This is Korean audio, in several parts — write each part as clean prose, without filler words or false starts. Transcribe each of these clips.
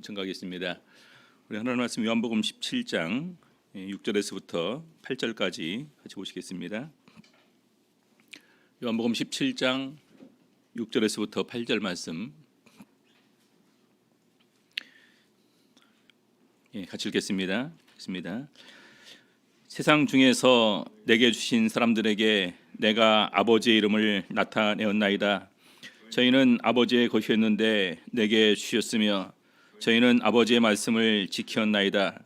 증가하겠습니다. 우리 하나님 말씀 요한복음 17장 6절에서부터 8절까지 같이 보시겠습니다. 요한복음 17장 6절에서부터 8절 말씀 같이 읽겠습니다. 세상 중에서 내게 주신 사람들에게 내가 아버지의 이름을 나타내었나이다. 저희는 아버지의 것이었는데 내게 주셨으며 저희는 아버지의 말씀을 지켰나이다.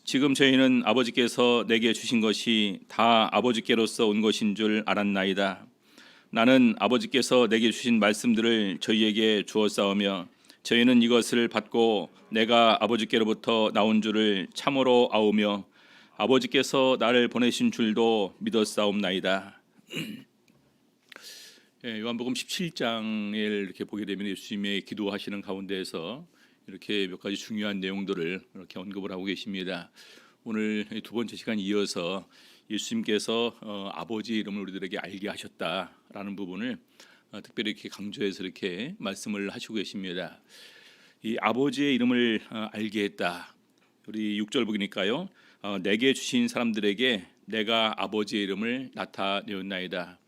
지금 저희는 아버지께서 내게 주신 것이 다 아버지께로서 온 것인 줄 알았나이다. 나는 아버지께서 내게 주신 말씀들을 저희에게 주었사오며 저희는 이것을 받고 내가 아버지께로부터 나온 줄을 참으로 아오며 아버지께서 나를 보내신 줄도 믿었사옵나이다. 요한복음 17장을 이렇게 보게 되면 예수님의 기도하시는 가운데에서 이렇게 몇 가지 중요한 내용들을 이렇게 언급을 하고 계십니다. 오늘 두 번째 시간 이어서 예수님께서 아버지의 이름을 우리들에게 알게 하셨다라는 부분을 특별히 이렇게 강조해서 이렇게 말씀을 하시고 계십니다. 이 아버지의 이름을 알게 했다. 우리 6절 보니까요. 내게 주신 사람들에게 내가 아버지의 이름을 나타내었나이다.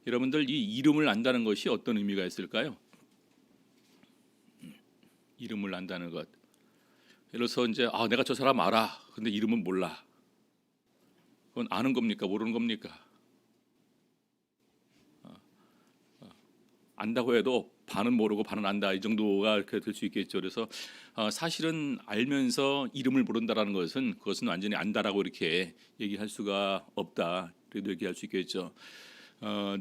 여러분들 이 이름을 안다는 것이 어떤 의미가 있을까요? 이름을 안다는 것. 예를 들어서 이제 내가 저 사람 알아. 근데 이름은 몰라. 그건 아는 겁니까? 모르는 겁니까? 안다고 해도 반은 모르고 반은 안다 이 정도가 이렇게 될 수 있겠죠. 그래서 사실은 알면서 이름을 모른다라는 것은 그것은 완전히 안다라고 이렇게 얘기할 수가 없다. 그래도 얘기할 수 있겠죠.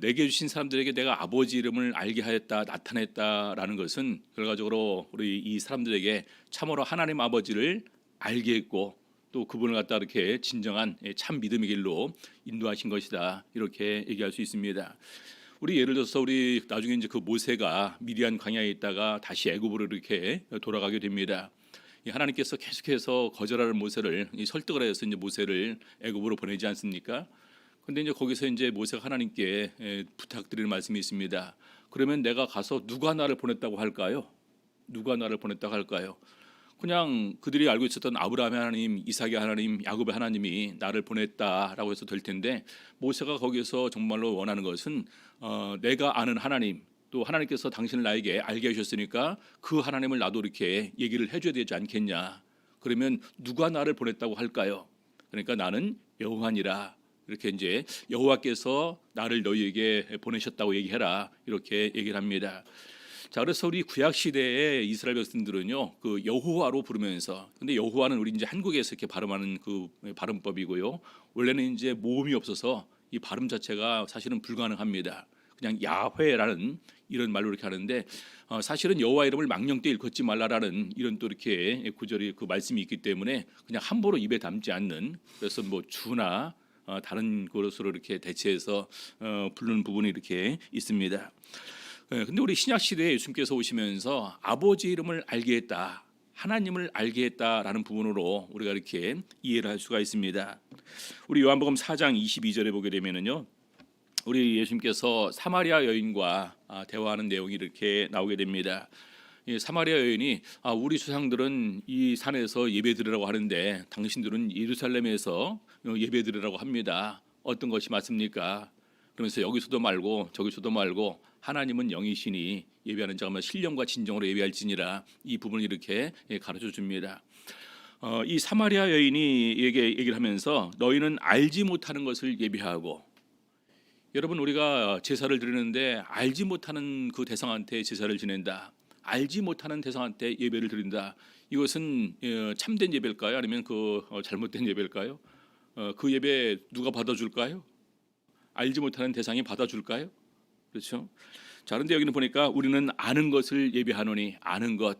내게 주신 사람들에게 내가 아버지 이름을 알게 하였다, 나타냈다라는 것은 결과적으로 우리 이 사람들에게 참으로 하나님 아버지를 알게 했고 또 그분을 갖다 이렇게 진정한 참 믿음의 길로 인도하신 것이다. 이렇게 얘기할 수 있습니다. 우리 예를 들어서 우리 나중에 이제 그 모세가 미디안 광야에 있다가 다시 애굽으로 이렇게 돌아가게 됩니다. 하나님께서 계속해서 거절하는 모세를 설득을 해서 이제 모세를 애굽으로 보내지 않습니까? 근데 이제 거기서 이제 모세가 하나님께 부탁드리는 말씀이 있습니다. 그러면 내가 가서 누가 나를 보냈다고 할까요? 누가 나를 보냈다고 할까요? 그냥 그들이 알고 있었던 아브라함의 하나님, 이삭의 하나님, 야곱의 하나님이 나를 보냈다라고 해서 될 텐데 모세가 거기서 정말로 원하는 것은 내가 아는 하나님, 또 하나님께서 당신을 나에게 알게 하셨으니까 그 하나님을 나도 이렇게 얘기를 해줘야 되지 않겠냐. 그러면 누가 나를 보냈다고 할까요? 그러니까 나는 여호와니라. 이렇게 이제 여호와께서 나를 너희에게 보내셨다고 얘기해라 이렇게 얘기를 합니다. 자, 그래서 우리 구약 시대의 이스라엘 백성들은요 그 여호와로 부르면서 근데 여호와는 우리 이제 한국에서 이렇게 발음하는 그 발음법이고요. 원래는 이제 모음이 없어서 이 발음 자체가 사실은 불가능합니다. 그냥 야훼라는 이런 말로 이렇게 하는데 사실은 여호와 이름을 망령되이 일컫지 말라라는 이런 또 이렇게 구절이 그 말씀이 있기 때문에 그냥 함부로 입에 담지 않는 그래서 뭐 주나 다른 것으로 이렇게 대체해서 부르는 부분이 이렇게 있습니다. 근데 우리 신약 시대에 예수님께서 오시면서 아버지 이름을 알게 했다, 하나님을 알게 했다라는 부분으로 우리가 이렇게 이해를 할 수가 있습니다. 우리 요한복음 4장 22절에 보게 되면은요, 우리 예수님께서 사마리아 여인과 대화하는 내용이 이렇게 나오게 됩니다. 사마리아 여인이 우리 조상들은 이 산에서 예배드리라고 하는데 당신들은 예루살렘에서 예배드리라고 합니다. 어떤 것이 맞습니까? 그러면서 여기서도 말고 저기서도 말고 하나님은 영이시니 예배하는 자가 신령과 진정으로 예배할지니라 이 부분을 이렇게 가르쳐 줍니다. 이 사마리아 여인이 얘기를 하면서 너희는 알지 못하는 것을 예배하고 여러분 우리가 제사를 드리는데 알지 못하는 그 대상한테 제사를 지낸다. 알지 못하는 대상한테 예배를 드린다. 이것은 참된 예배일까요? 아니면 그 잘못된 예배일까요? 그 예배 누가 받아줄까요? 알지 못하는 대상이 받아줄까요? 그렇죠? 자, 그런데 여기는 보니까 우리는 아는 것을 예배하노니 아는 것,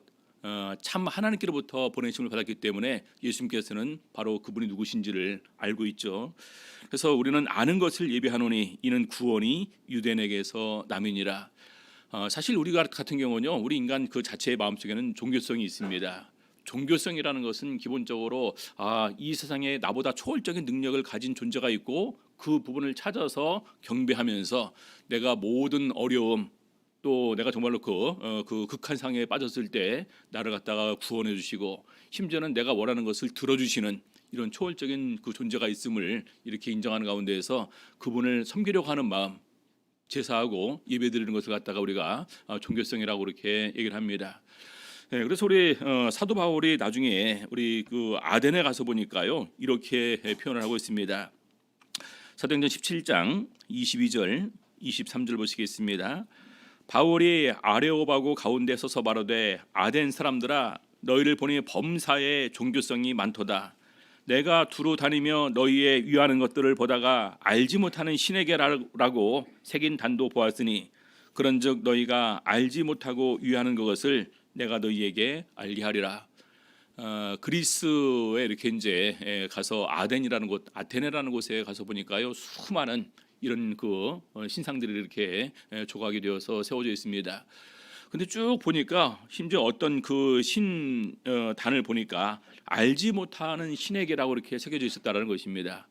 참 하나님께로부터 보내심을 받았기 때문에 예수님께서는 바로 그분이 누구신지를 알고 있죠. 그래서 우리는 아는 것을 예배하노니 이는 구원이 유대인에게서 남이니라. 사실 우리가 같은 경우는요, 우리 인간 그 자체의 마음속에는 종교성이 있습니다. 종교성이라는 것은 기본적으로 이 세상에 나보다 초월적인 능력을 가진 존재가 있고 그 부분을 찾아서 경배하면서 내가 모든 어려움 또 내가 정말로 그 극한 상해에 빠졌을 때 나를 갖다가 구원해 주시고 심지어는 내가 원하는 것을 들어주시는 이런 초월적인 그 존재가 있음을 이렇게 인정하는 가운데에서 그분을 섬기려고 하는 마음, 제사하고 예배드리는 것을 갖다가 우리가 종교성이라고 그렇게 얘기를 합니다. 네, 그래서 우리 사도 바울이 나중에 우리 그 아덴에 가서 보니까요 이렇게 표현을 하고 있습니다. 사도행전 17장 22절 23절 보시겠습니다. 바울이 아레오바고 가운데 서서 말하되 아덴 사람들아 너희를 보니 범사에 종교성이 많도다. 내가 두루 다니며 너희의 위하는 것들을 보다가 알지 못하는 신에게라고 새긴 단도 보았으니 그런즉 너희가 알지 못하고 위하는 그것을 내가 너희에게 알게 하리라. 그리스에 이렇게 이제 가서 아덴이라는 곳, 아테네라는 곳에 가서 보니까요 수많은 이런 그 신상들이 이렇게 조각이 되어서 세워져 있습니다. 근데 쭉 보니까 심지어 어떤 그 단을 보니까 알지 못하는 신에게라고 이렇게 새겨져 있었다라는 것입니다.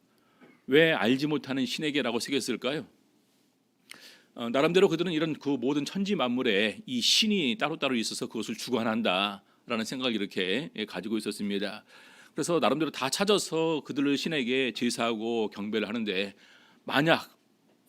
왜 알지 못하는 신에게라고 새겼을까요? 나름대로 그들은 이런 그 모든 천지 만물에 이 신이 따로따로 있어서 그것을 주관한다라는 생각을 이렇게 가지고 있었습니다. 그래서 나름대로 다 찾아서 그들을 신에게 제사하고 경배를 하는데 만약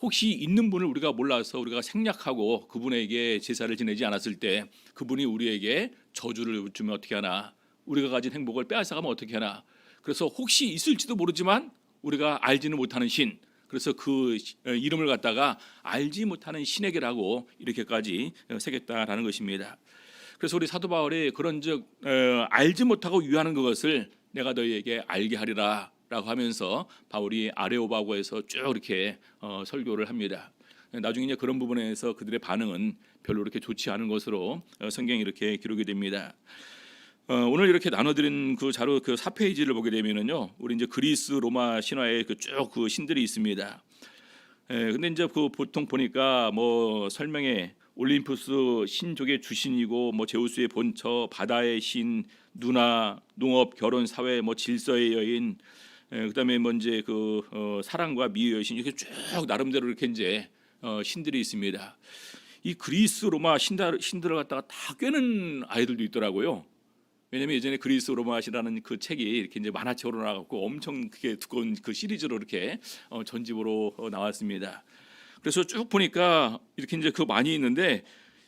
혹시 있는 분을 우리가 몰라서 우리가 생략하고 그분에게 제사를 지내지 않았을 때 그분이 우리에게 저주를 주면 어떻게 하나, 우리가 가진 행복을 빼앗아가면 어떻게 하나. 그래서 혹시 있을지도 모르지만 우리가 알지는 못하는 신, 그래서 그 이름을 갖다가 알지 못하는 신에게라고 이렇게까지 새겼다라는 것입니다. 그래서 우리 사도 바울이 그런즉 알지 못하고 위하는 그것을 내가 너희에게 알게 하리라 라고 하면서 바울이 아레오바고에서 쭉 이렇게 설교를 합니다. 나중에 이제 그런 부분에서 그들의 반응은 별로 그렇게 좋지 않은 것으로 성경이 이렇게 기록이 됩니다. 오늘 이렇게 나눠드린 그 자료 그 4페이지를 보게 되면은요, 우리 이제 그리스 로마 신화에 쭉 그 신들이 있습니다. 근데 이제 그 보통 보니까 뭐 설명에 올림푸스 신족의 주신이고 뭐 제우스의 본처, 바다의 신, 누나, 농업, 결혼, 사회, 뭐 질서의 여인, 그다음에 뭐 이제 그 사랑과 미의 여신, 이렇게 쭉 나름대로 이렇게 이제 신들이 있습니다. 이 그리스 로마 신들을 갖다가 다 꿰는 아이들도 있더라고요. 왜냐하면 예전에 그리스 로마시라는 그 책이 이렇게 이제 만화책으로 나왔고 엄청 크게 두꺼운 그 시리즈로 이렇게 전집으로 나왔습니다. 그래서 쭉 보니까 이렇게 이제 그 많이 있는데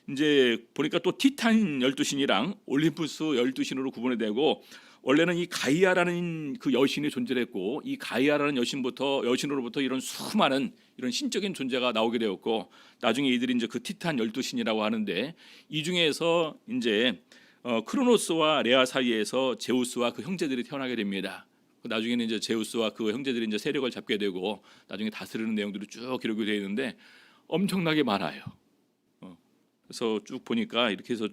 이제 보니까 또 티탄 12신이랑 올림푸스 12신으로 구분이 되고, 원래는 이 가이아라는 그 여신이 존재했고 이 가이아라는 여신으로부터 이런 수많은 이런 신적인 존재가 나오게 되었고, 나중에 이들이 이제 그 티탄 12신이라고 하는데, 이 중에서 이제 크로노스와 레아 사이에서 제우스와 그 형제들이 태어나게 됩니다. 나중에는 이제 제우스와 그 형제들이 이제 세력을 잡게 되고 나중에 다스리는 내용들이 쭉 기록이 되어 있는데 엄청나게 많아요. 그래서 쭉 보니까 이렇게 해서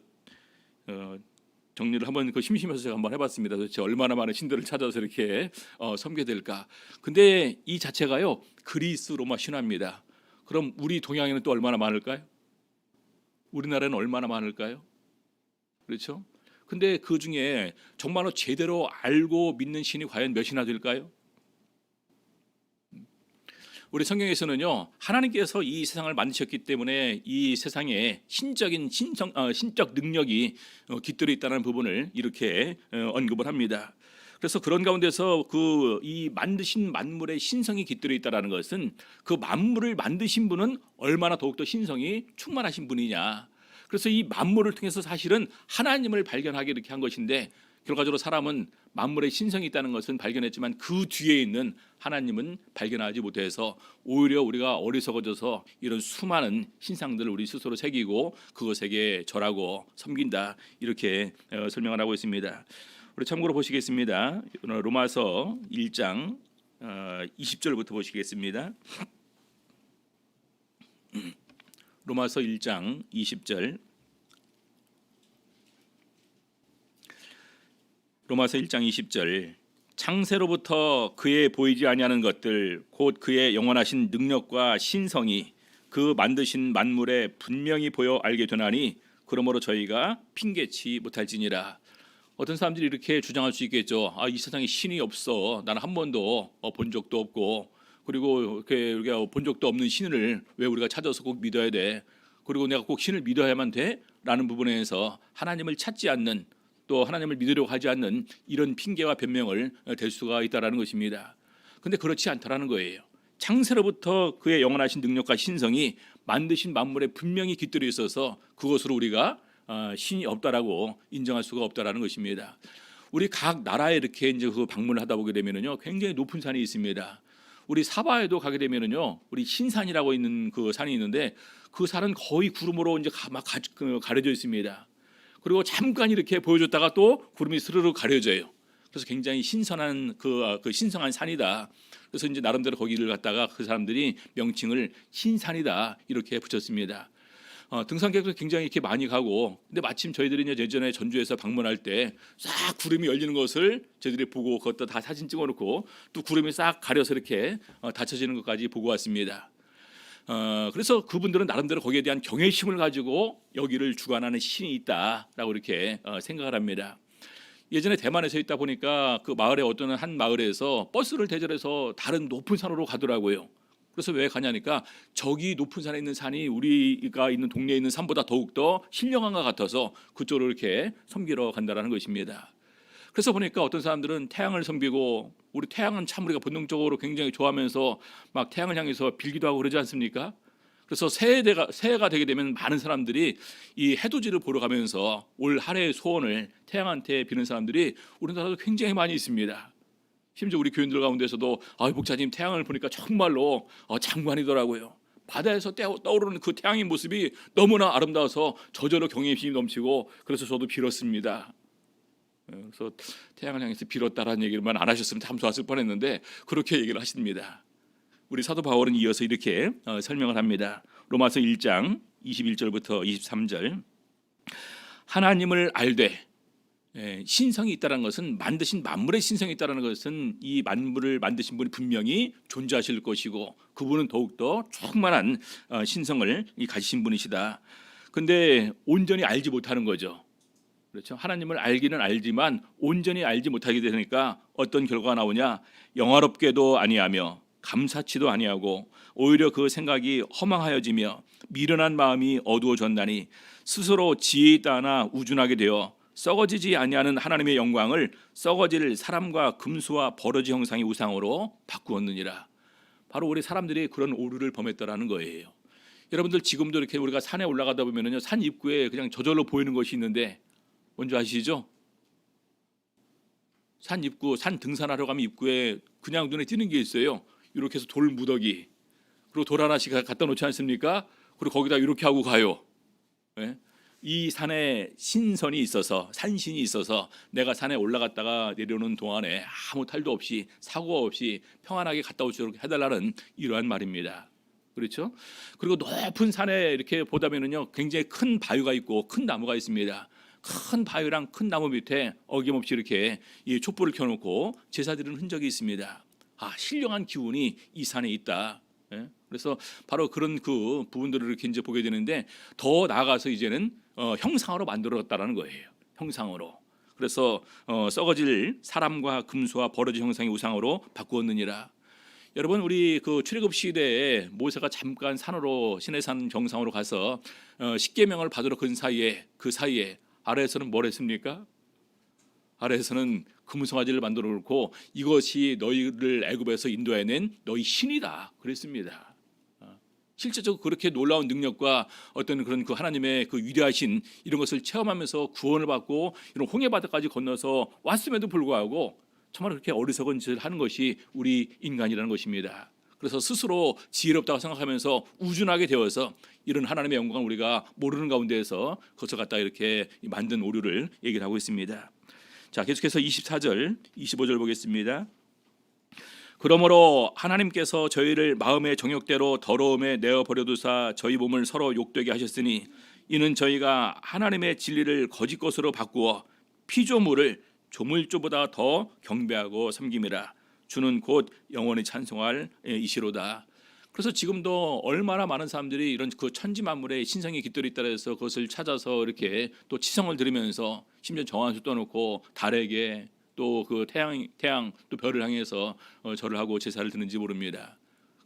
정리를 한번 그 심심해서 제가 한번 해봤습니다. 도대체 얼마나 많은 신들을 찾아서 이렇게 섬게 될까. 근데 이 자체가요 그리스 로마 신화입니다. 그럼 우리 동양에는 또 얼마나 많을까요? 우리나라는 얼마나 많을까요? 그렇죠? 근데 그 중에 정말로 제대로 알고 믿는 신이 과연 몇이나 될까요? 우리 성경에서는요 하나님께서 이 세상을 만드셨기 때문에 이 세상에 신적 능력이 깃들어 있다는 부분을 이렇게 언급을 합니다. 그래서 그런 가운데서 그 이 만드신 만물의 신성이 깃들어 있다는 것은 그 만물을 만드신 분은 얼마나 더욱더 신성이 충만하신 분이냐. 그래서 이 만물을 통해서 사실은 하나님을 발견하게 이렇게 한 것인데, 결과적으로 사람은 만물의 신성이 있다는 것은 발견했지만 그 뒤에 있는 하나님은 발견하지 못해서 오히려 우리가 어리석어져서 이런 수많은 신상들을 우리 스스로 새기고 그것에게 절하고 섬긴다, 이렇게 설명을 하고 있습니다. 우리 참고로 보시겠습니다. 로마서 1장 20절부터 보시겠습니다. 로마서 1장 20절. 로마서 1장 20절. 창세로부터 그의 보이지 아니하는 것들 곧 그의 영원하신 능력과 신성이 그 만드신 만물에 분명히 보여 알게 되나니 그러므로 저희가 핑계치 못할지니라. 어떤 사람들이 이렇게 주장할 수 있겠죠. 이 세상에 신이 없어. 나는 한 번도 본 적도 없고, 그리고 이렇게 우리가 본 적도 없는 신을 왜 우리가 찾아서 꼭 믿어야 돼? 그리고 내가 꼭 신을 믿어야만 돼라는 부분에서 하나님을 찾지 않는, 또 하나님을 믿으려고 하지 않는 이런 핑계와 변명을 댈 수가 있다라는 것입니다. 근데 그렇지 않다라는 거예요. 창세로부터 그의 영원하신 능력과 신성이 만드신 만물에 분명히 깃들어 있어서 그것으로 우리가 신이 없다라고 인정할 수가 없다라는 것입니다. 우리 각 나라에 이렇게 이제 그 방문을 하다 보게 되면은요, 굉장히 높은 산이 있습니다. 우리 사바에도 가게 되면은요, 우리 신산이라고 있는 그 산이 있는데 그 산은 거의 구름으로 이제 막 가려져 있습니다. 그리고 잠깐 이렇게 보여줬다가 또 구름이 스르르 가려져요. 그래서 굉장히 신선한 그 신성한 산이다. 그래서 이제 나름대로 거기를 갖다가 그 사람들이 명칭을 신산이다 이렇게 붙였습니다. 등산객도 굉장히 이렇게 많이 가고, 근데 마침 저희들이 이제 예전에 전주에서 방문할 때 싹 구름이 열리는 것을 저희들이 보고 그것도 다 사진 찍어놓고 또 구름이 싹 가려서 이렇게 닫혀지는 것까지 보고 왔습니다. 그래서 그분들은 나름대로 거기에 대한 경외심을 가지고 여기를 주관하는 신이 있다라고 이렇게 생각을 합니다. 예전에 대만에서 있다 보니까 그 마을에 어떤 한 마을에서 버스를 대절해서 다른 높은 산으로 가더라고요. 그래서 왜 가냐니까 저기 높은 산에 있는 산이 우리가 있는 동네에 있는 산보다 더욱더 신령한 것 같아서 그쪽으로 이렇게 섬기러 간다라는 것입니다. 그래서 보니까 어떤 사람들은 태양을 섬기고, 우리 태양은 참 우리가 본능적으로 굉장히 좋아하면서 막 태양을 향해서 빌기도 하고 그러지 않습니까? 그래서 새해가 되게 되면 많은 사람들이 이 해돋이를 보러 가면서 올 한 해의 소원을 태양한테 비는 사람들이 우리나라도 굉장히 많이 있습니다. 심지어 우리 교인들 가운데서도 목사님 태양을 보니까 정말로 장관이더라고요. 바다에서 떠오르는 그 태양의 모습이 너무나 아름다워서 저절로 경외심이 넘치고, 그래서 저도 빌었습니다. 그래서 태양을 향해서 빌었다라는 얘기만 안 하셨으면 참 좋았을 뻔했는데 그렇게 얘기를 하십니다. 우리 사도 바울은 이어서 이렇게 설명을 합니다. 로마서 1장 21절부터 23절. 하나님을 알되, 신성이 있다는 것은, 만드신 만물의 신성이 있다는 것은 이 만물을 만드신 분이 분명히 존재하실 것이고 그분은 더욱더 충만한 신성을 가지신 분이시다. 근데 온전히 알지 못하는 거죠. 그렇죠? 하나님을 알기는 알지만 온전히 알지 못하게 되니까 어떤 결과가 나오냐? 영화롭게도 아니하며 감사치도 아니하고 오히려 그 생각이 허망하여지며 미련한 마음이 어두워졌나니 스스로 지혜 있다 하나 우둔하게 되어 썩어지지 아니하는 하나님의 영광을 썩어질 사람과 금수와 버러지 형상의 우상으로 바꾸었느니라. 바로 우리 사람들이 그런 오류를 범했다라는 거예요. 여러분들 지금도 이렇게 우리가 산에 올라가다 보면은요, 산 입구에 그냥 저절로 보이는 것이 있는데 뭔지 아시죠? 산 입구, 산 등산하러 가면 입구에 그냥 눈에 띄는 게 있어요. 이렇게 해서 돌 무더기, 그리고 돌 하나씩 갖다 놓지 않습니까? 그리고 거기다 이렇게 하고 가요. 이 산에 신선이 있어서, 산신이 있어서 내가 산에 올라갔다가 내려오는 동안에 아무 탈도 없이 사고 없이 평안하게 갔다 올 수 있도록 해달라는 이러한 말입니다. 그렇죠? 그리고 높은 산에 이렇게 보다 보면요, 굉장히 큰 바위가 있고 큰 나무가 있습니다. 큰 바위랑 큰 나무 밑에 어김없이 이렇게 이 촛불을 켜놓고 제사 드리는 흔적이 있습니다. 신령한 기운이 이 산에 있다. 그래서 바로 그런 그 부분들을 이렇게 이제 보게 되는데, 더 나아가서 이제는 형상으로 만들었다라는 거예요. 형상으로. 그래서 썩어질 사람과 금수와 버러지 형상의 우상으로 바꾸었느니라. 여러분, 우리 그 출애굽 시대에 모세가 잠깐 산으로, 시내산 정상으로 가서 십계명을 받으러 그 사이에 아래에서는 뭘 했습니까? 아래에서는 금송아지를 만들어 놓고 이것이 너희를 애굽에서 인도해낸 너희 신이다 그랬습니다. 실제적으로 그렇게 놀라운 능력과 어떤 그런 그 하나님의 그 위대하신 이런 것을 체험하면서 구원을 받고 이런 홍해바다까지 건너서 왔음에도 불구하고 정말 그렇게 어리석은 짓을 하는 것이 우리 인간이라는 것입니다. 그래서 스스로 지혜롭다고 생각하면서 우준하게 되어서 이런 하나님의 영광을 우리가 모르는 가운데에서 그것을 갖다 이렇게 만든 오류를 얘기를 하고 있습니다. 자, 계속해서 24절, 25절 보겠습니다. 그러므로 하나님께서 저희를 마음의 정욕대로 더러움에 내어버려 두사 저희 몸을 서로 욕되게 하셨으니 이는 저희가 하나님의 진리를 거짓 것으로 바꾸어 피조물을 조물주보다 더 경배하고 섬김이라. 주는 곧 영원히 찬송할 이시로다. 그래서 지금도 얼마나 많은 사람들이 이런 그 천지 만물의 신성이 깃들어 있다 해서 그것을 찾아서 이렇게 또 치성을 드리면서 심지어 정한수 떠놓고 달에게 또 그 태양 또 별을 향해서 절을 하고 제사를 드는지 모릅니다.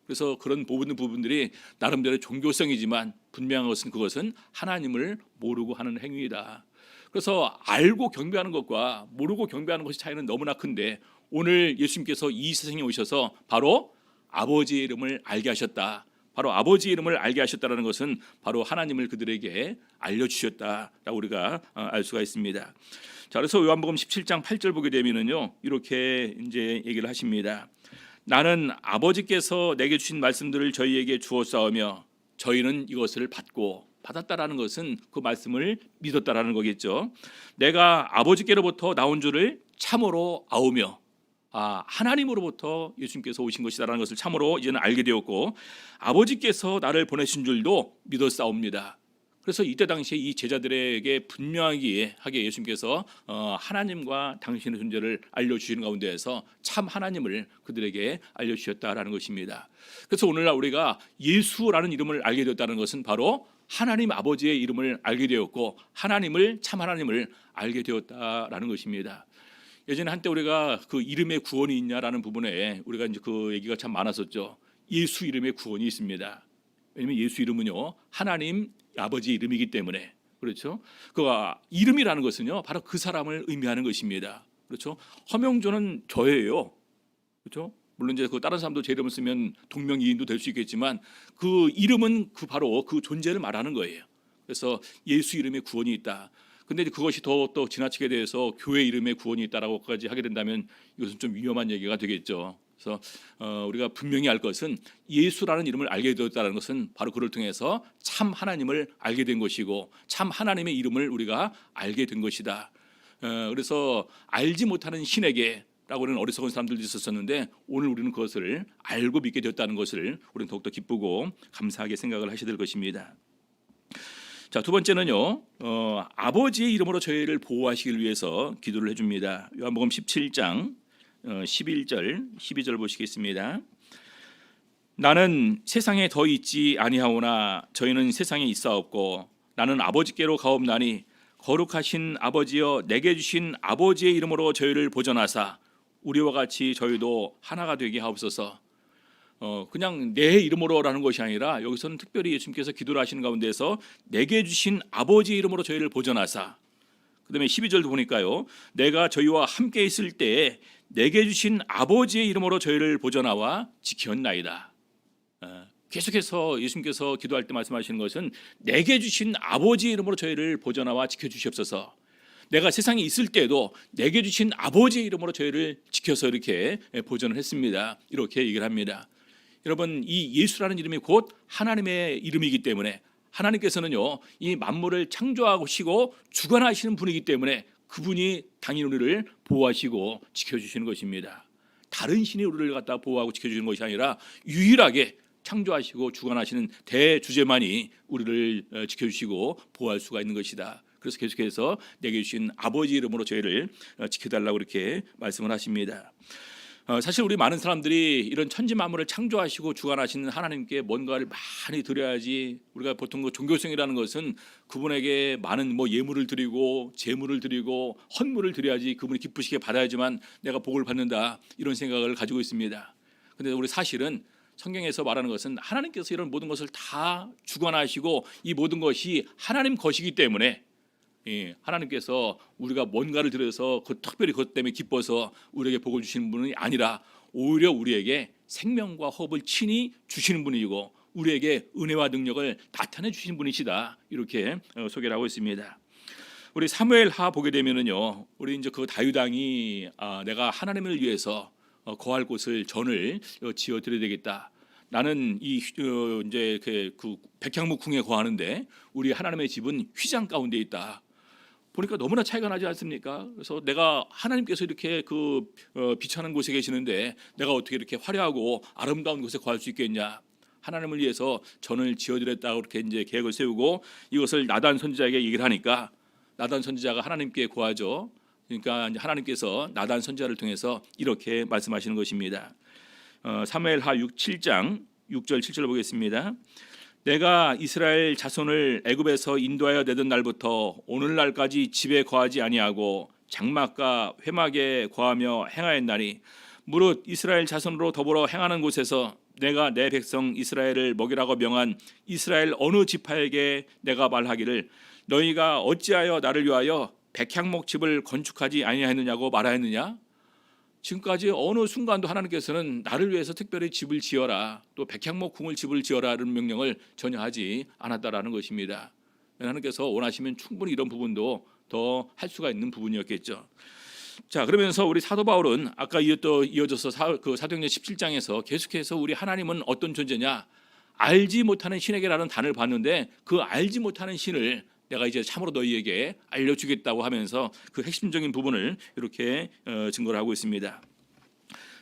그래서 그런 모든 부분들이 나름대로 종교성이지만 분명한 것은 그것은 하나님을 모르고 하는 행위이다. 그래서 알고 경배하는 것과 모르고 경배하는 것의 차이는 너무나 큰데 오늘 예수님께서 이 세상에 오셔서 바로 아버지의 이름을 알게 하셨다. 바로 아버지의 이름을 알게 하셨다는 것은 바로 하나님을 그들에게 알려주셨다라고 우리가 알 수가 있습니다. 자, 그래서 요한복음 17장 8절 보게 되면은요 이렇게 이제 얘기를 하십니다. 나는 아버지께서 내게 주신 말씀들을 저희에게 주었사오며 저희는 이것을 받았다라는 것은 그 말씀을 믿었다라는 거겠죠. 내가 아버지께로부터 나온 줄을 참으로 아오며 하나님으로부터 예수님께서 오신 것이다라는 것을 참으로 이제는 알게 되었고 아버지께서 나를 보내신 줄도 믿었사옵니다. 그래서 이때 당시에 이 제자들에게 분명하게 예수님께서 하나님과 당신의 존재를 알려주시는 가운데에서 참 하나님을 그들에게 알려주셨다라는 것입니다. 그래서 오늘날 우리가 예수라는 이름을 알게 되었다는 것은 바로 하나님 아버지의 이름을 알게 되었고 참 하나님을 알게 되었다라는 것입니다. 예전에 한때 우리가 그 이름에 구원이 있냐라는 부분에 우리가 이제 그 얘기가 참 많았었죠. 예수 이름에 구원이 있습니다. 왜냐하면 예수 이름은요 하나님 아버지 이름이기 때문에 그렇죠. 그 이름이라는 것은요 바로 그 사람을 의미하는 것입니다. 그렇죠. 허명조는 저예요. 그렇죠. 물론 이제 그 다른 사람도 제 이름을 쓰면 동명이인도 될 수 있겠지만 그 이름은 바로 그 존재를 말하는 거예요. 그래서 예수 이름에 구원이 있다. 근데 그것이 더 지나치게 돼서 교회 이름에 구원이 있다라고까지 하게 된다면 이것은 좀 위험한 얘기가 되겠죠. 그래서 우리가 분명히 알 것은 예수라는 이름을 알게 되었다는 것은 바로 그를 통해서 참 하나님을 알게 된 것이고 참 하나님의 이름을 우리가 알게 된 것이다. 그래서 알지 못하는 신에게라고 하는 어리석은 사람들도 있었었는데 오늘 우리는 그것을 알고 믿게 되었다는 것을 우리는 더욱더 기쁘고 감사하게 생각을 하셔야 될 것입니다. 자, 두 번째는요 아버지의 이름으로 저희를 보호하시길 위해서 기도를 해줍니다. 요한복음 17장 11절 12절 보시겠습니다. 나는 세상에 더 있지 아니하오나 저희는 세상에 있사옵고 나는 아버지께로 가옵나니 거룩하신 아버지여 내게 주신 아버지의 이름으로 저희를 보존하사 우리와 같이 저희도 하나가 되게 하옵소서. 그냥 내 이름으로라는 것이 아니라 여기서는 특별히 예수님께서 기도를 하시는 가운데서 내게 주신 아버지의 이름으로 저희를 보존하사 그 다음에 12절도 보니까요 내가 저희와 함께 있을 때에 내게 주신 아버지의 이름으로 저희를 보존하와 지켰나이다. 계속해서 예수님께서 기도할 때 말씀하시는 것은 내게 주신 아버지의 이름으로 저희를 보존하와 지켜주시옵소서. 내가 세상에 있을 때에도 내게 주신 아버지의 이름으로 저희를 지켜서 이렇게 보존을 했습니다. 이렇게 얘기를 합니다. 여러분 이 예수라는 이름이 곧 하나님의 이름이기 때문에 하나님께서는요 이 만물을 창조하시고 주관하시는 분이기 때문에 그분이 당연히 우리를 보호하시고 지켜주시는 것입니다. 다른 신이 우리를 갖다 보호하고 지켜주는 것이 아니라 유일하게 창조하시고 주관하시는 대주제만이 우리를 지켜주시고 보호할 수가 있는 것이다. 그래서 계속해서 내게 주신 아버지 이름으로 저희를 지켜달라고 이렇게 말씀을 하십니다. 사실 우리 많은 사람들이 이런 천지 만물을 창조하시고 주관하시는 하나님께 뭔가를 많이 드려야지 우리가 보통 그 종교성이라는 것은 그분에게 많은 예물을 드리고 제물을 드리고 헌물을 드려야지 그분이 기쁘시게 받아야지만 내가 복을 받는다 이런 생각을 가지고 있습니다. 그런데 우리 사실은 성경에서 말하는 것은 하나님께서 이런 모든 것을 다 주관하시고 이 모든 것이 하나님 것이기 때문에 하나님께서 우리가 뭔가를 드려서 특별히 그것 때문에 기뻐서 우리에게 복을 주시는 분이 아니라 오히려 우리에게 생명과 호흡을 친히 주시는 분이고 우리에게 은혜와 능력을 나타내 주시는 분이시다 이렇게 소개를 하고 있습니다. 우리 사무엘하 보게 되면은요 우리 이제 그 다윗 왕이 내가 하나님을 위해서 거할 곳을 전을 지어 드려야 되겠다. 나는 이 이제 그 백향목 궁에 거하는데 우리 하나님의 집은 휘장 가운데 있다. 보니까 너무나 차이가 나지 않습니까? 그래서 내가 하나님께서 이렇게 비천한 곳에 계시는데 내가 어떻게 이렇게 화려하고 아름다운 곳에 거할 수 있겠냐? 하나님을 위해서 전을 지어드렸다고 이렇게 이제 계획을 세우고 이것을 나단 선지자에게 얘기를 하니까 나단 선지자가 하나님께 고하죠. 그러니까 하나님께서 나단 선지자를 통해서 이렇게 말씀하시는 것입니다. 사무엘하 7장 6절 7절 보겠습니다. 내가 이스라엘 자손을 애굽에서 인도하여 내던 날부터 오늘날까지 집에 거하지 아니하고 장막과 회막에 거하며 행하였나니 무릇 이스라엘 자손으로 더불어 행하는 곳에서 내가 내 백성 이스라엘을 먹이라고 명한 이스라엘 어느 지파에게 내가 말하기를 너희가 어찌하여 나를 위하여 백향목 집을 건축하지 아니하였느냐고 말하였느냐? 지금까지 어느 순간도 하나님께서는 나를 위해서 특별히 집을 지어라, 또 백향목 궁을 집을 지어라는 명령을 전혀 하지 않았다라는 것입니다. 하나님께서 원하시면 충분히 이런 부분도 더 할 수가 있는 부분이었겠죠. 자, 그러면서 우리 사도 바울은 아까 이어져서 사도행전 17장에서 계속해서 우리 하나님은 어떤 존재냐, 알지 못하는 신에게라는 단어를 봤는데 그 알지 못하는 신을 내가 이제 참으로 너희에게 알려주겠다고 하면서 그 핵심적인 부분을 이렇게 증거를 하고 있습니다.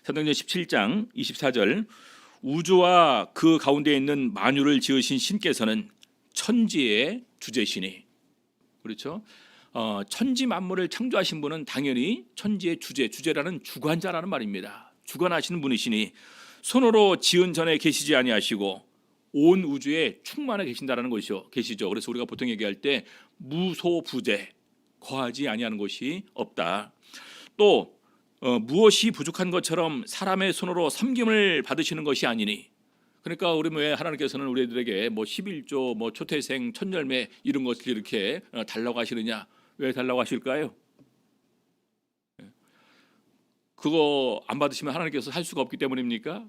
사도행전 17장 24절, 우주와 그 가운데 있는 만유를 지으신 신께서는 천지의 주제시니, 그렇죠? 천지 만물을 창조하신 분은 당연히 천지의 주제라는 주관자라는 말입니다. 주관하시는 분이시니 손으로 지은 전에 계시지 아니하시고 온 우주에 충만해 계신다라는 것이죠. 그래서 우리가 보통 얘기할 때 무소부재, 거하지 아니하는 것이 없다. 또 무엇이 부족한 것처럼 사람의 손으로 섬김을 받으시는 것이 아니니, 그러니까 우리 왜 하나님께서는 우리들에게 뭐 11조, 뭐 초태생, 천열매 이런 것을 이렇게 달라고 하시느냐? 왜 달라고 하실까요? 그거 안 받으시면 하나님께서 할 수가 없기 때문입니까?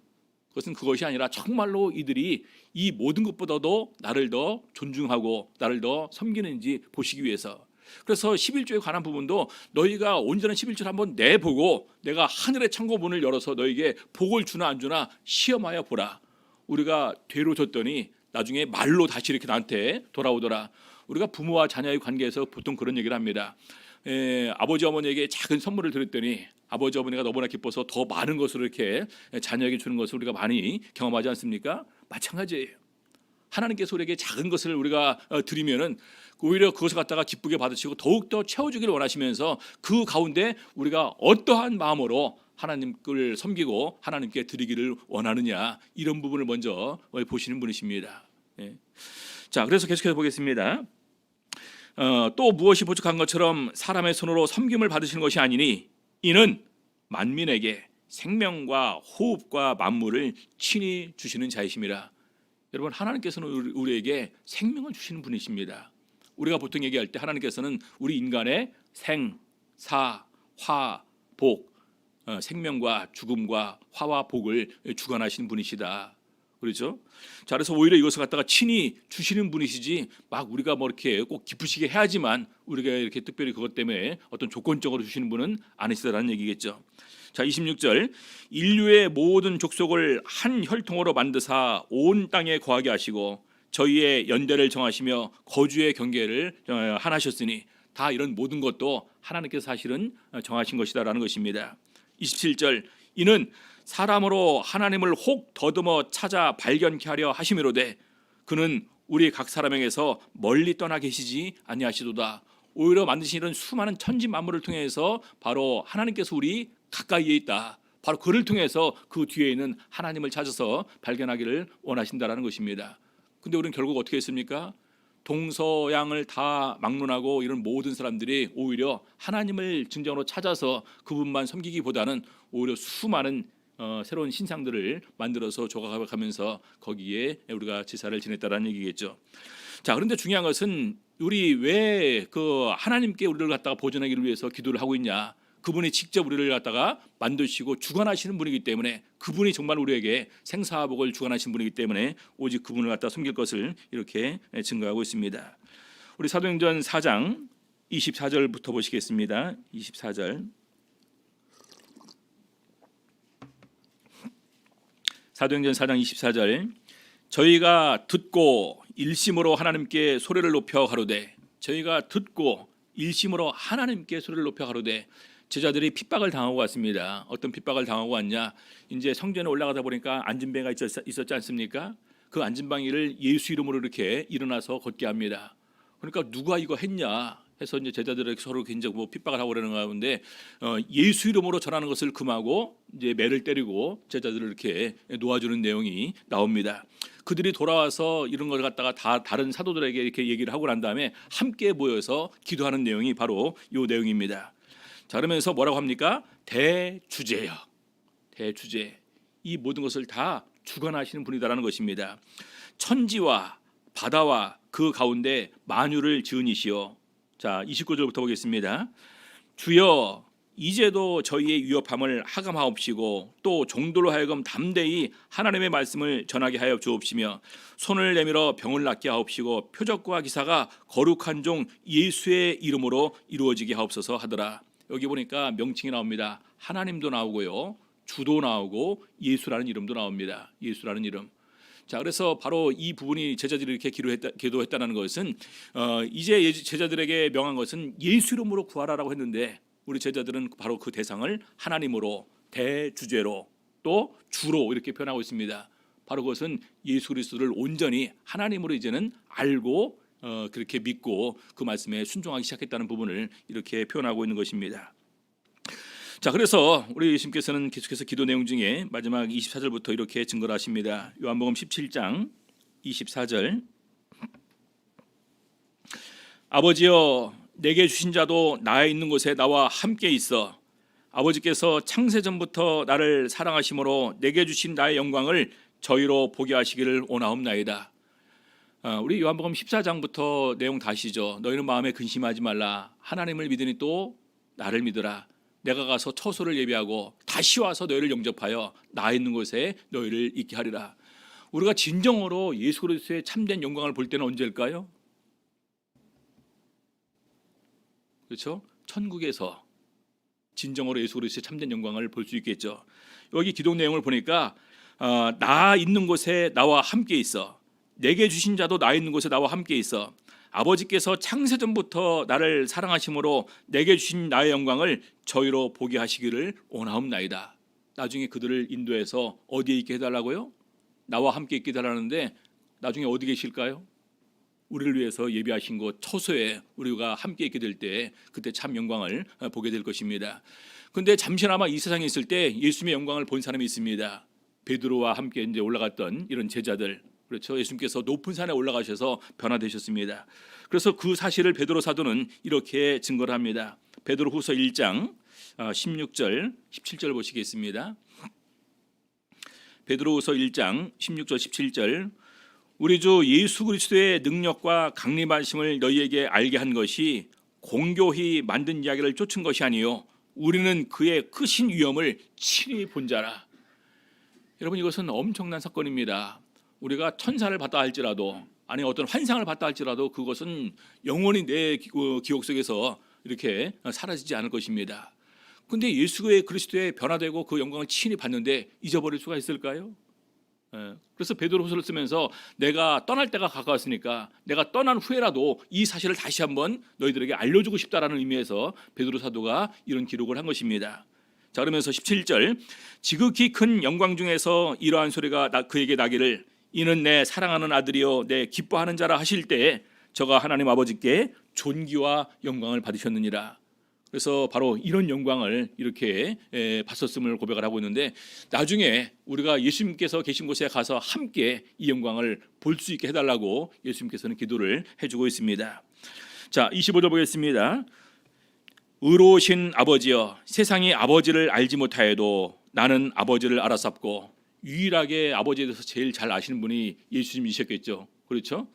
그것은 그것이 아니라 정말로 이들이 이 모든 것보다도 나를 더 존중하고 나를 더 섬기는지 보시기 위해서. 그래서 11조에 관한 부분도 너희가 온전한 11조를 한번 내보고 내가 하늘의 창고문을 열어서 너희에게 복을 주나 안 주나 시험하여 보라. 우리가 되로 줬더니 나중에 말로 다시 이렇게 나한테 돌아오더라. 우리가 부모와 자녀의 관계에서 보통 그런 얘기를 합니다. 아버지 어머니에게 작은 선물을 드렸더니 아버지 어머니가 너무나 기뻐서 더 많은 것을 이렇게 자녀에게 주는 것을 우리가 많이 경험하지 않습니까? 마찬가지예요. 하나님께서 우리에게 작은 것을 우리가 드리면은 오히려 그것을 갖다가 기쁘게 받으시고 더욱더 채워주기를 원하시면서 그 가운데 우리가 어떠한 마음으로 하나님을 섬기고 하나님께 드리기를 원하느냐, 이런 부분을 먼저 보시는 분이십니다. 자, 그래서 계속해서 보겠습니다. 또 무엇이 부족한 것처럼 사람의 손으로 섬김을 받으시는 것이 아니니 이는 만민에게 생명과 호흡과 만물을 친히 주시는 자이심이라. 여러분, 하나님께서는 우리에게 생명을 주시는 분이십니다. 우리가 보통 얘기할 때 하나님께서는 우리 인간의 생, 사, 화, 복, 생명과 죽음과 화와 복을 주관하시는 분이시다. 그렇죠? 자, 그래서 오히려 이것을 갖다가 친히 주시는 분이시지 막 우리가 뭐 이렇게 꼭 기쁘시게 해야지만 우리가 이렇게 특별히 그것 때문에 어떤 조건적으로 주시는 분은 아니시다라는 얘기겠죠. 자, 26절, 인류의 모든 족속을 한 혈통으로 만드사 온 땅에 거하게 하시고 저희의 연대를 정하시며 거주의 경계를 하나셨으니, 다 이런 모든 것도 하나님께서 사실은 정하신 것이다라는 것입니다. 27절, 이는 사람으로 하나님을 혹 더듬어 찾아 발견케 하려 하심이로되 그는 우리 각 사람에게서 멀리 떠나 계시지 아니하시도다. 오히려 만드신 이런 수많은 천지 만물을 통해서 바로 하나님께서 우리 가까이에 있다, 바로 그를 통해서 그 뒤에 있는 하나님을 찾아서 발견하기를 원하신다라는 것입니다. 근데 우리는 결국 어떻게 했습니까? 동서양을 다 막론하고 이런 모든 사람들이 오히려 하나님을 진정으로 찾아서 그분만 섬기기보다는 오히려 수많은 새로운 신상들을 만들어서 조각하면서 거기에 우리가 제사를 지냈다라는 얘기겠죠. 자, 그런데 중요한 것은 우리 왜 그 하나님께 우리를 갖다가 보존하기를 위해서 기도를 하고 있냐? 그분이 직접 우리를 갖다가 만드시고 주관하시는 분이기 때문에, 그분이 정말 우리에게 생사복을 주관하신 분이기 때문에 오직 그분을 갖다 섬길 것을 이렇게 증거하고 있습니다. 우리 사도행전 4장 24절부터 보시겠습니다. 24절. 사도행전 4장 24절. 저희가 듣고 일심으로 하나님께 소리를 높여 가로되, 저희가 듣고 일심으로 하나님께 소리를 높여 가로되, 제자들이 핍박을 당하고 왔습니다. 어떤 핍박을 당하고 왔냐? 이제 성전에 올라가다 보니까 안진뱅이가 있었지 않습니까? 그 안진뱅이를 예수 이름으로 이렇게 일어나서 걷게 합니다. 그러니까 누가 이거 했냐 해서 이제 제자들에게 서로 굉장히 뭐 핍박을 하고 그러는 가운데 예수 이름으로 전하는 것을 금하고 이제 매를 때리고 제자들을 이렇게 놓아주는 내용이 나옵니다. 그들이 돌아와서 이런 걸 갖다가 다 다른 사도들에게 이렇게 얘기를 하고 난 다음에 함께 모여서 기도하는 내용이 바로 이 내용입니다. 자, 그러면서 뭐라고 합니까? 대주제여, 대주제. 이 모든 것을 다 주관하시는 분이다라는 것입니다. 천지와 바다와 그 가운데 만유를 지은 이시여. 자, 29절부터 보겠습니다. 주여 이제도 저희의 위협함을 하감하옵시고 또 종들로 하여금 담대히 하나님의 말씀을 전하게 하여 주옵시며 손을 내밀어 병을 낫게 하옵시고 표적과 기사가 거룩한 종 예수의 이름으로 이루어지게 하옵소서 하더라. 여기 보니까 명칭이 나옵니다. 하나님도 나오고요, 주도 나오고 예수라는 이름도 나옵니다. 예수라는 이름. 자, 그래서 바로 이 부분이 제자들이 이렇게 기도했다는 것은 이제 제자들에게 명한 것은 예수 이름으로 구하라라고 했는데 우리 제자들은 바로 그 대상을 하나님으로, 대주제로, 또 주로 이렇게 표현하고 있습니다. 바로 그것은 예수 그리스도를 온전히 하나님으로 이제는 알고 그렇게 믿고 그 말씀에 순종하기 시작했다는 부분을 이렇게 표현하고 있는 것입니다. 자, 그래서 우리 예수님께서는 계속해서 기도 내용 중에 마지막 24절부터 이렇게 증거를 하십니다. 요한복음 17장 24절. 아버지여 내게 주신 자도 나에 있는 곳에 나와 함께 있어 아버지께서 창세전부터 나를 사랑하심으로 내게 주신 나의 영광을 저희로 보게 하시기를 원하옵나이다. 우리 요한복음 14장부터 내용 다 아시죠? 너희는 마음에 근심하지 말라. 하나님을 믿으니 또 나를 믿으라. 내가 가서 처소를 예비하고 다시 와서 너희를 영접하여 나 있는 곳에 너희를 있게 하리라. 우리가 진정으로 예수 그리스도의 참된 영광을 볼 때는 언제일까요? 그렇죠? 천국에서 진정으로 예수 그리스도의 참된 영광을 볼 수 있겠죠. 여기 기도 내용을 보니까 나 있는 곳에 나와 함께 있어. 내게 주신 자도 나 있는 곳에 나와 함께 있어. 아버지께서 창세전부터 나를 사랑하심으로 내게 주신 나의 영광을 저희로 보게 하시기를 원하옵나이다. 나중에 그들을 인도해서 어디에 있게 해달라고요? 나와 함께 있게 해달라는데 나중에 어디 계실까요? 우리를 위해서 예비하신 곳 처소에 우리가 함께 있게 될 때 그때 참 영광을 보게 될 것입니다. 그런데 잠시나마 이 세상에 있을 때 예수님의 영광을 본 사람이 있습니다. 베드로와 함께 이제 올라갔던 이런 제자들, 그렇죠? 예수님께서 높은 산에 올라가셔서 변화되셨습니다. 그래서 그 사실을 베드로 사도는 이렇게 증거를 합니다. 베드로후서 1장 16절 17절 보시겠습니다. 베드로후서 1장 16절 17절. 우리 주 예수 그리스도의 능력과 강림하심을 너희에게 알게 한 것이 공교히 만든 이야기를 쫓은 것이 아니요 우리는 그의 크신 위엄을 친히 본 자라. 여러분, 이것은 엄청난 사건입니다. 우리가 천사를 봤다 할지라도, 아니 어떤 환상을 봤다 할지라도 그것은 영원히 내 기억 속에서 이렇게 사라지지 않을 것입니다. 그런데 예수의 그리스도에 변화되고 그 영광을 친히 봤는데 잊어버릴 수가 있을까요? 그래서 베드로후서를 쓰면서 내가 떠날 때가 가까웠으니까 내가 떠난 후에라도 이 사실을 다시 한번 너희들에게 알려주고 싶다라는 의미에서 베드로 사도가 이런 기록을 한 것입니다. 자, 그러면서 17절. 지극히 큰 영광 중에서 이러한 소리가 그에게 나기를 이는 내 사랑하는 아들이요 내 기뻐하는 자라 하실 때에 저가 하나님 아버지께 존귀와 영광을 받으셨느니라. 그래서 바로 이런 영광을 이렇게 받았음을 고백을 하고 있는데 나중에 우리가 예수님께서 계신 곳에 가서 함께 이 영광을 볼 수 있게 해달라고 예수님께서는 기도를 해주고 있습니다. 자, 25절 보겠습니다. 의로우신 아버지여 세상이 아버지를 알지 못하여도 나는 아버지를 알았sap고. 유일하게 아버지에 대해서 제일 잘 아시는 분이 예수님이셨겠죠. 그렇죠?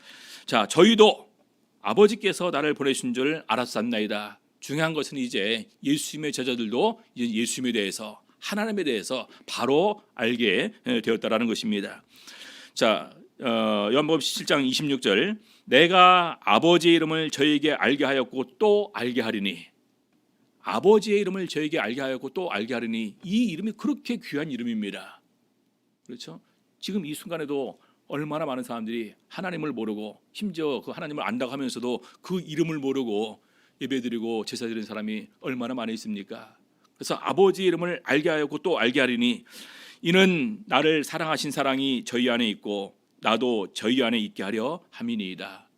자, 저희도 아버지께서 나를 보내신 줄 알았사옵나이다. 중요한 것은 이제 예수님의 제자들도 이제 예수님에 대해서, 하나님에 대해서 바로 알게 되었다라는 것입니다. 자, 요한복음 7장 26절. 내가 아버지의 이름을 저에게 알게 하였고 또 알게 하리니. 아버지의 이름을 저에게 알게 하였고 또 알게 하리니. 이 이름이 그렇게 귀한 이름입니다. 그렇죠? 지금 이 순간에도 얼마나 많은 사람들이 하나님을 모르고 심지어 그 하나님을 안다고 하면서도 그 이름을 모르고 예배드리고 제사드리는 사람이 얼마나 많이 있습니까? 그래서 아버지의 이름을 알게 하였고 또 알게 하리니 이는 나를 사랑하신 사랑이 저희 안에 있고 나도 저희 안에 있게 하려 함이니이다.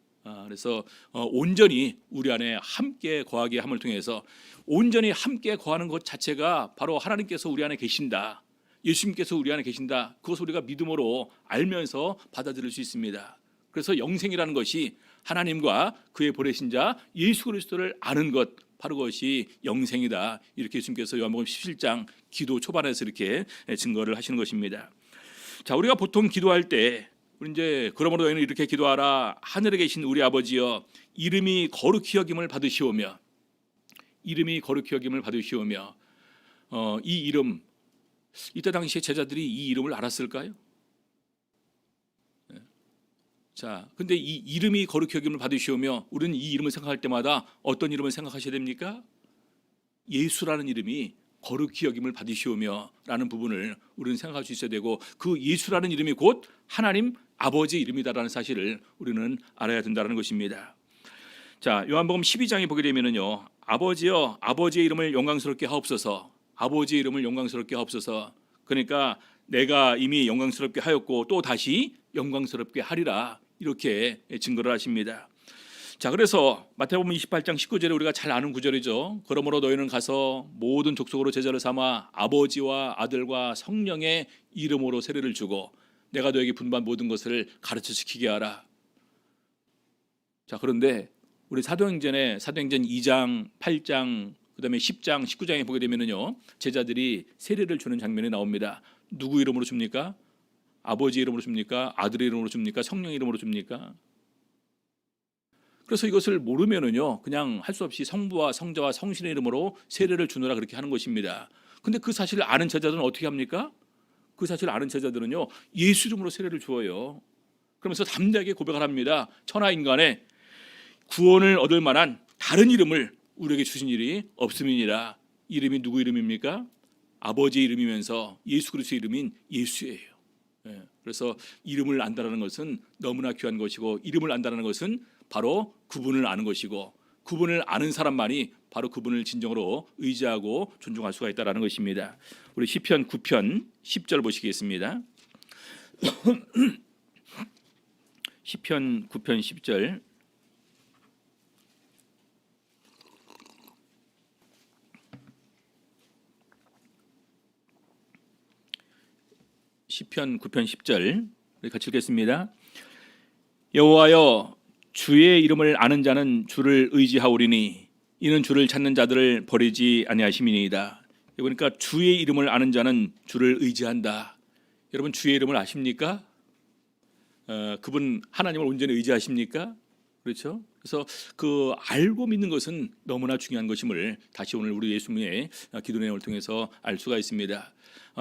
그래서 온전히 우리 안에 함께 거하게 함을 통해서 온전히 함께 거하는 것 자체가 바로 하나님께서 우리 안에 계신다, 예수님께서 우리 안에 계신다, 그것을 우리가 믿음으로 알면서 받아들일 수 있습니다. 그래서 영생이라는 것이 하나님과 그의 보내신 자 예수 그리스도를 아는 것, 바로 그것이 영생이다. 이렇게 예수님께서 요한복음 17장 기도 초반에서 이렇게 증거를 하시는 것입니다. 자, 우리가 보통 기도할 때 우리 이제 그러므로 너희는 이렇게 기도하라. 하늘에 계신 우리 아버지여, 이름이 거룩히 여김을 받으시오며, 이름이 거룩히 여김을 받으시오며. 이 이름, 이때 당시에 제자들이 이 이름을 알았을까요? 자, 근데 이 이름이 거룩히 여김을 받으시오며, 우리는 이 이름을 생각할 때마다 어떤 이름을 생각하셔야 됩니까? 예수라는 이름이 거룩히 여김을 받으시오며 라는 부분을 우리는 생각할 수 있어야 되고, 그 예수라는 이름이 곧 하나님 아버지의 이름이다라는 사실을 우리는 알아야 된다는 것입니다. 자, 요한복음 12장에 보게 되면은요, 아버지여, 아버지의 이름을 영광스럽게 하옵소서, 아버지의 이름을 영광스럽게 하옵소서. 그러니까 내가 이미 영광스럽게 하였고 또 다시 영광스럽게 하리라, 이렇게 증거를 하십니다. 자, 그래서 마태복음 28장 19절에 우리가 잘 아는 구절이죠. 그러므로 너희는 가서 모든 족속으로 제자를 삼아 아버지와 아들과 성령의 이름으로 세례를 주고 내가 너에게 분부한 모든 것을 가르쳐 지키게 하라. 자, 그런데 우리 사도행전 2장, 8장, 그다음에 10장, 19장에 보게 되면은요, 제자들이 세례를 주는 장면이 나옵니다. 누구 이름으로 줍니까? 아버지 이름으로 줍니까? 아들의 이름으로 줍니까? 성령 이름으로 줍니까? 그래서 이것을 모르면은요, 그냥 할 수 없이 성부와 성자와 성신의 이름으로 세례를 주느라 그렇게 하는 것입니다. 근데 그 사실을 아는 제자들은 어떻게 합니까? 그 사실을 아는 제자들은요, 예수 이름으로 세례를 주어요. 그러면서 담대하게 고백을 합니다. 천하 인간의 구원을 얻을 만한 다른 이름을 우리에게 주신 일이 없음이니라. 이름이 누구 이름입니까? 아버지의 이름이면서 예수 그리스도의 이름인 예수예요. 그래서 이름을 안다라는 것은 너무나 귀한 것이고, 이름을 안다라는 것은 바로 그분을 아는 것이고, 그분을 아는 사람만이 바로 그분을 진정으로 의지하고 존중할 수가 있다라는 것입니다. 우리 시편 9편 10절 보시겠습니다. 시편 9편 10절. 시편 9편 10절 같이 읽겠습니다. 여호와여, 주의 이름을 아는 자는 주를 의지하오리니 이는 주를 찾는 자들을 버리지 아니하심이니이다. 그러니까 주의 이름을 아는 자는 주를 의지한다. 여러분, 주의 이름을 아십니까? 그분 하나님을 온전히 의지하십니까? 그렇죠? 그래서 그 알고 믿는 것은 너무나 중요한 것임을 다시 오늘 우리 예수님의 기도 내용을 통해서 알 수가 있습니다.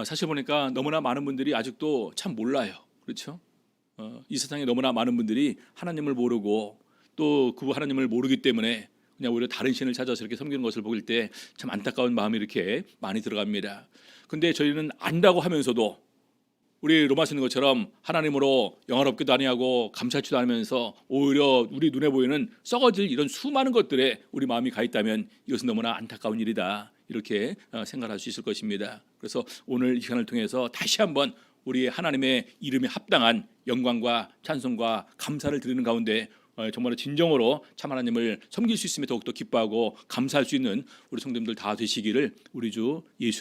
사실 보니까 너무나 많은 분들이 아직도 참 몰라요. 그렇죠? 이 세상에 너무나 많은 분들이 하나님을 모르고 또 그 하나님을 모르기 때문에 그냥 오히려 다른 신을 찾아서 이렇게 섬기는 것을 보일 때 참 안타까운 마음이 이렇게 많이 들어갑니다. 근데 저희는 안다고 하면서도 우리 로마서 있는 것처럼 하나님으로 영화롭기도 아니하고 감사치도 않으면서 오히려 우리 눈에 보이는 썩어질 이런 수많은 것들에 우리 마음이 가 있다면 이것은 너무나 안타까운 일이다, 이렇게 생각할 수 있을 것입니다. 그래서 오늘 이 시간을 통해서 다시 한번 우리 하나님의 이름에 합당한 영광과 찬송과 감사를 드리는 가운데 정말 진정으로 참 하나님을 섬길 수 있음에 더욱더 기뻐하고 감사할 수 있는 우리 성도님들 다 되시기를 우리 주 예수 이름으로